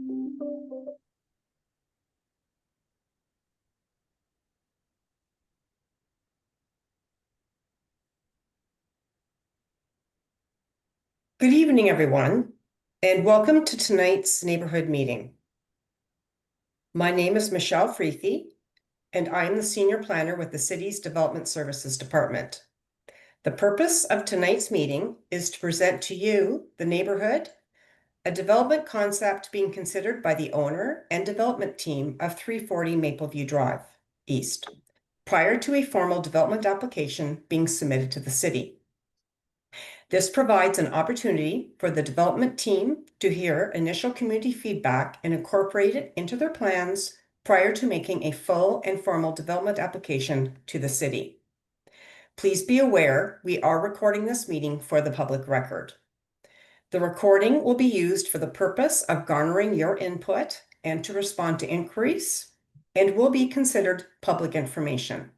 Good evening, everyone, and welcome to tonight's neighborhood meeting. My name is Michelle Freethy, and I am the Senior Planner with the City's Development Services Department. The purpose of tonight's meeting is to present to you the neighborhood, a development concept being considered by the owner and development team of 340 Mapleview Drive East, prior to a formal development application being submitted to the city. This provides an opportunity for the development team to hear initial community feedback and incorporate it into their plans prior to making a full and formal development application to the city. Please be aware we are recording this meeting for the public record. The recording will be used for the purpose of garnering your input and to respond to inquiries, and will be considered public information.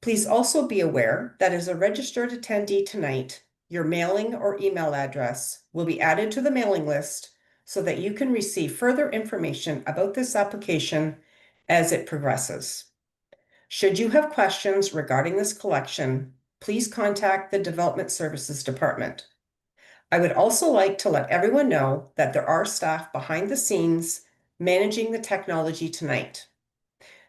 Please also be aware that as a registered attendee tonight, your mailing or email address will be added to the mailing list so that you can receive further information about this application as it progresses. Should you have questions regarding this collection, please contact the Development Services Department. I would also like to let everyone know that there are staff behind the scenes managing the technology tonight.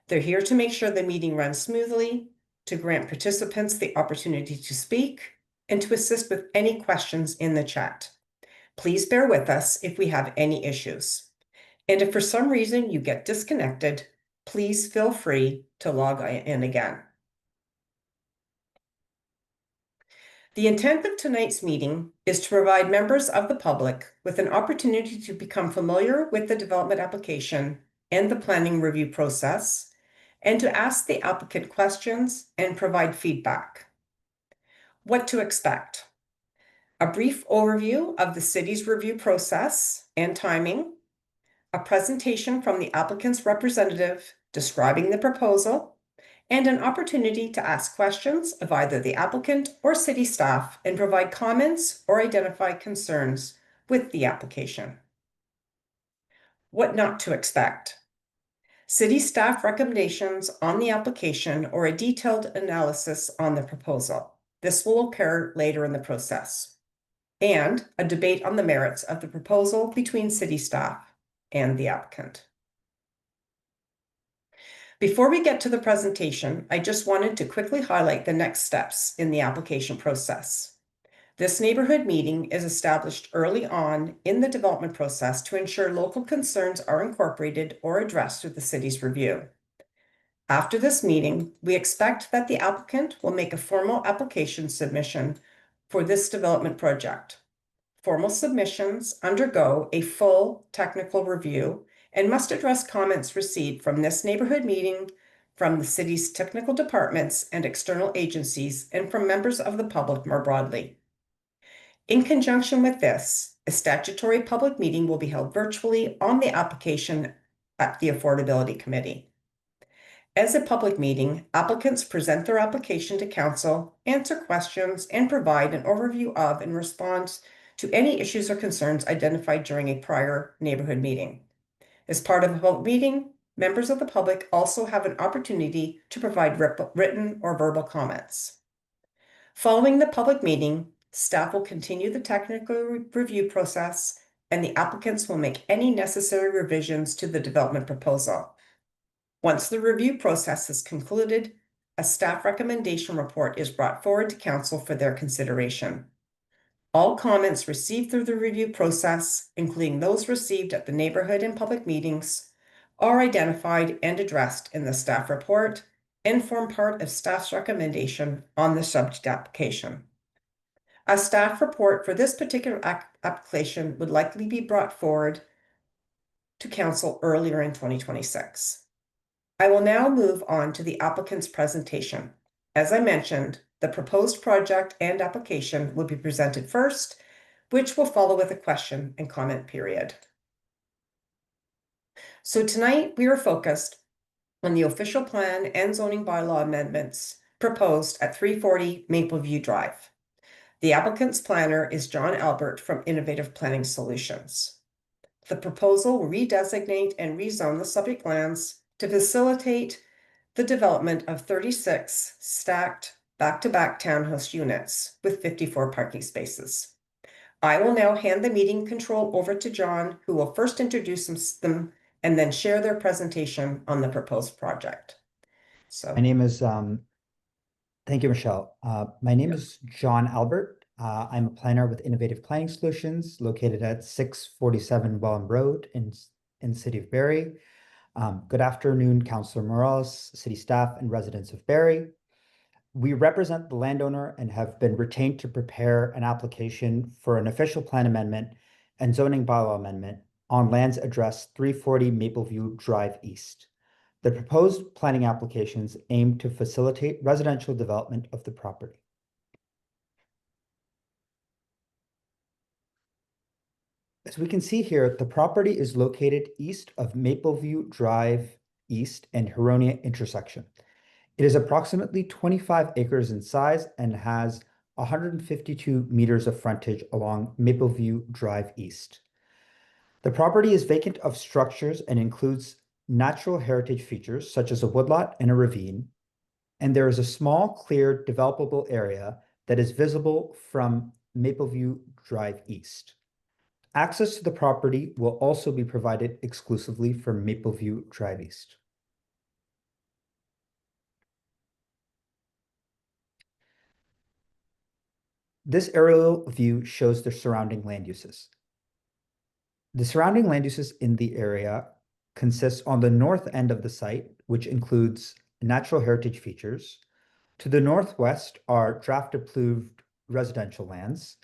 They're here to make sure the meeting runs smoothly, to grant participants the opportunity to speak, and to assist with any questions in the chat. Please bear with us if we have any issues. And if for some reason you get disconnected, please feel free to log in again. The intent of tonight's meeting is to provide members of the public with an opportunity to become familiar with the development application and the planning review process, and to ask the applicant questions and provide feedback. What to expect? A brief overview of the city's review process and timing, a presentation from the applicant's representative describing the proposal, and an opportunity to ask questions of either the applicant or city staff and provide comments or identify concerns with the application. What not to expect? City staff recommendations on the application or a detailed analysis on the proposal. This will occur later in the process. And a debate on the merits of the proposal between city staff and the applicant. Before we get to the presentation, I just wanted to quickly highlight the next steps in the application process. This neighborhood meeting is established early on in the development process to ensure local concerns are incorporated or addressed through the city's review. After this meeting, we expect that the applicant will make a formal application submission for this development project. Formal submissions undergo a full technical review and must address comments received from this neighborhood meeting, from the city's technical departments and external agencies, and from members of the public more broadly. In conjunction with this, a statutory public meeting will be held virtually on the application at the Affordability Committee. As a public meeting, applicants present their application to council, answer questions, and provide an overview of and response to any issues or concerns identified during a prior neighborhood meeting. As part of a public meeting, members of the public also have an opportunity to provide written or verbal comments. Following the public meeting, staff will continue the technical review process, and the applicants will make any necessary revisions to the development proposal. Once the review process is concluded, a staff recommendation report is brought forward to council for their consideration. All comments received through the review process, including those received at the neighborhood and public meetings, are identified and addressed in the staff report and form part of staff's recommendation on the subject application. A staff report for this particular application would likely be brought forward to council earlier in 2026. I will now move on to the applicant's presentation. As I mentioned, the proposed project and application will be presented first, which will follow with a question and comment period. So tonight we are focused on the official plan and zoning bylaw amendments proposed at 340 Mapleview Drive. The applicant's planner is John Albert from Innovative Planning Solutions. The proposal will redesignate and rezone the subject lands to facilitate the development of 36 stacked back-to-back townhouse units with 54 parking spaces. I will now hand the meeting control over to John, who will first introduce them and then share their presentation on the proposed project. My name is, thank you, Michelle. My name is John Albert. I'm a planner with Innovative Planning Solutions located at 647 Welland Road in the City of Barrie. Good afternoon, Councillor Morales, city staff, and residents of Barrie. We represent the landowner and have been retained to prepare an application for an official plan amendment and zoning bylaw amendment on lands addressed 340 Mapleview Drive East. The proposed planning applications aim to facilitate residential development of the property. As we can see here, the property is located east of Mapleview Drive East and Huronia intersection. It is approximately 25 acres in size and has 152 meters of frontage along Mapleview Drive East. The property is vacant of structures and includes natural heritage features such as a woodlot and a ravine, and there is a small, clear, developable area that is visible from Mapleview Drive East. Access to the property will also be provided exclusively from Mapleview Drive East. This aerial view shows the surrounding land uses. The surrounding land uses in the area consists on the north end of the site, which includes natural heritage features. To the northwest are draft approved residential lands.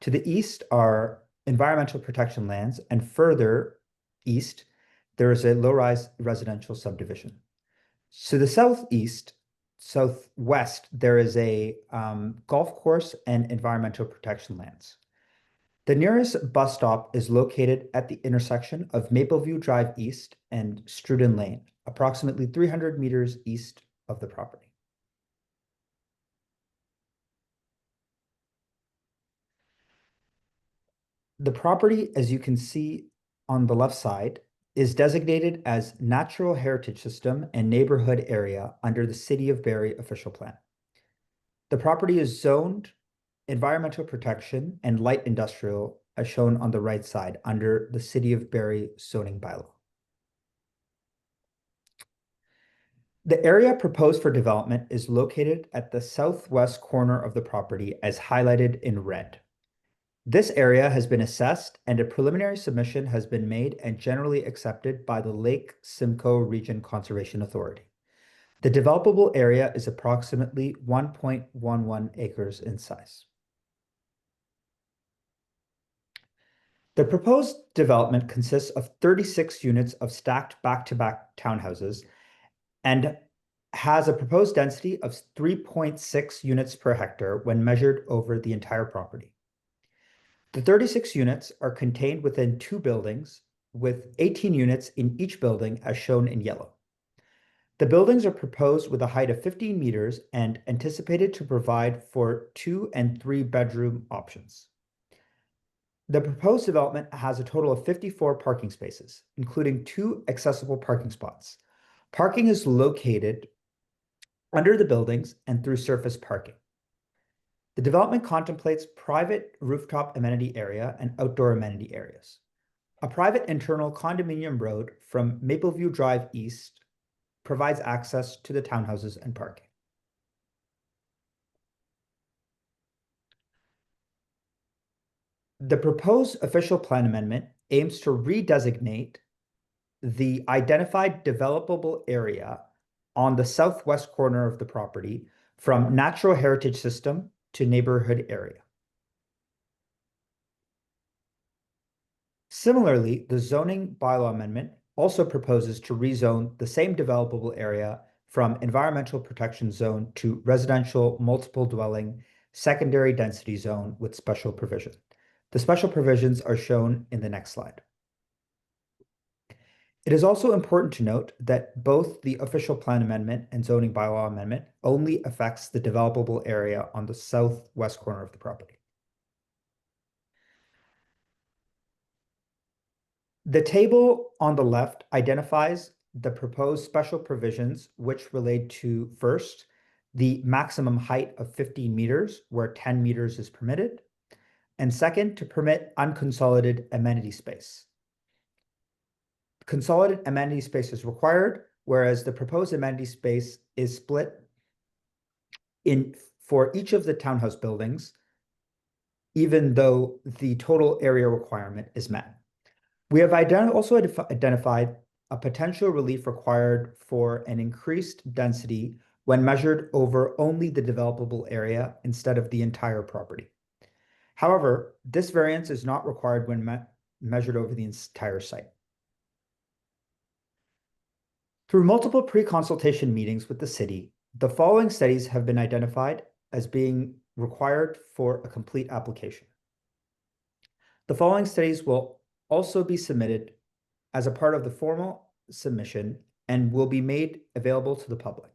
To the east are environmental protection lands, and further east, there is a low-rise residential subdivision. To the southwest, there is a golf course and environmental protection lands. The nearest bus stop is located at the intersection of Mapleview Drive East and Struden Lane, approximately 300 meters east of the property. The property, as you can see on the left side, is designated as Natural Heritage System and Neighborhood Area under the City of Barrie official plan. The property is zoned environmental protection and light industrial, as shown on the right side, under the City of Barrie zoning bylaw. The area proposed for development is located at the southwest corner of the property, as highlighted in red. This area has been assessed and a preliminary submission has been made and generally accepted by the Lake Simcoe Region Conservation Authority. The developable area is approximately 1.11 acres in size. The proposed development consists of 36 units of stacked back-to-back townhouses and has a proposed density of 3.6 units per hectare when measured over the entire property. The 36 units are contained within 2 buildings with 18 units in each building as shown in yellow. The buildings are proposed with a height of 15 meters and anticipated to provide for 2 and 3 bedroom options. The proposed development has a total of 54 parking spaces, including 2 accessible parking spots. Parking is located under the buildings and through surface parking. The development contemplates private rooftop amenity area and outdoor amenity areas. A private internal condominium road from Mapleview Drive East provides access to the townhouses and parking. The proposed official plan amendment aims to redesignate the identified developable area on the southwest corner of the property from Natural Heritage System to Neighborhood Area. Similarly, the zoning bylaw amendment also proposes to rezone the same developable area from environmental protection zone to residential multiple dwelling secondary density zone with special provision. The special provisions are shown in the next slide. It is also important to note that both the official plan amendment and zoning bylaw amendment only affects the developable area on the southwest corner of the property. The table on the left identifies the proposed special provisions which relate to, first, the maximum height of 15 meters where 10 meters is permitted, and second, to permit unconsolidated amenity space. Consolidated amenity space is required, whereas the proposed amenity space is split in for each of the townhouse buildings, even though the total area requirement is met. We have also identified a potential relief required for an increased density when measured over only the developable area instead of the entire property. However, this variance is not required when measured over the entire site. Through multiple pre-consultation meetings with the city, the following studies have been identified as being required for a complete application. The following studies will also be submitted as a part of the formal submission and will be made available to the public.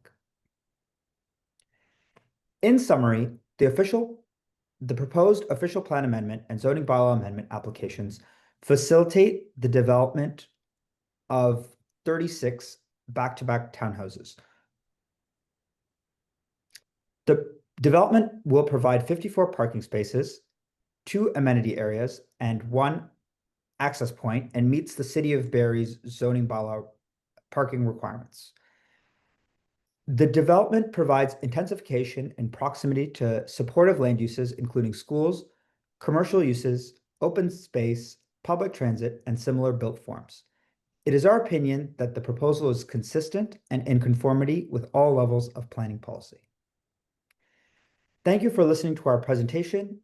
In summary, the proposed official plan amendment and zoning bylaw amendment applications facilitate the development of 36 back-to-back townhouses. The development will provide 54 parking spaces, 2 amenity areas, and 1 access point, and meets the City of Barrie's zoning bylaw parking requirements. The development provides intensification and proximity to supportive land uses, including schools, commercial uses, open space, public transit, and similar built forms. It is our opinion that the proposal is consistent and in conformity with all levels of planning policy. Thank you for listening to our presentation.